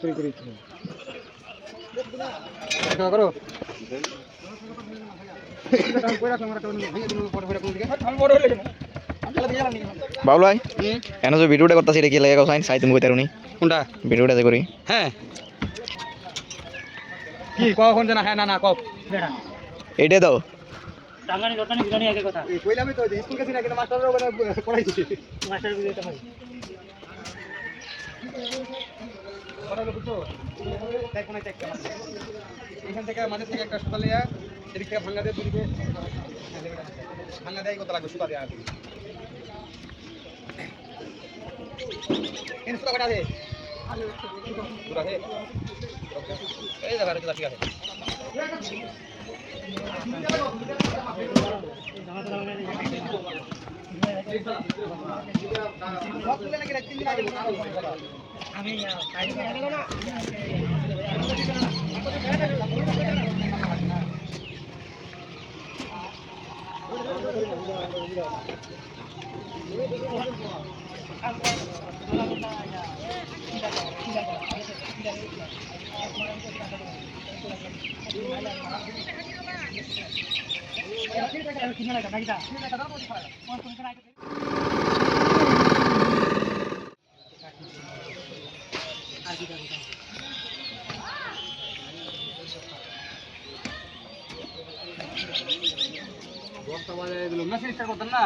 চুরি করি করো বাবু ভাই এনে যে ভিডিওটা করতেছি এটা কি লাগে সাইন সাই তুমি কইতারুনি কোনটা ভিডিওটা যে করি হ্যাঁ কি কখন জানা হ্যাঁ না না কব এইটা দাও টাঙ্গানি রটানি বিরানি আগে কথা এই কইলামই তো স্কুল গেছি না কিন্তু মাস্টাররা মানে পড়াইছি মাস্টার বিরতে পারি পড়ালো বুঝছো তাই কোন একটা এখান থেকে মাঝে থেকে একটা সুতা লিয়া এদিক থেকে ভাঙা দিয়ে দুদিকে ভাঙা দেয় কত লাগবে সুতা দেয়া আর এই সুতা কাটা দে পুরা হে এই দেখা রে ঠিক আছে আমি বর্তমানে এগুলো মেসেজ করতেন না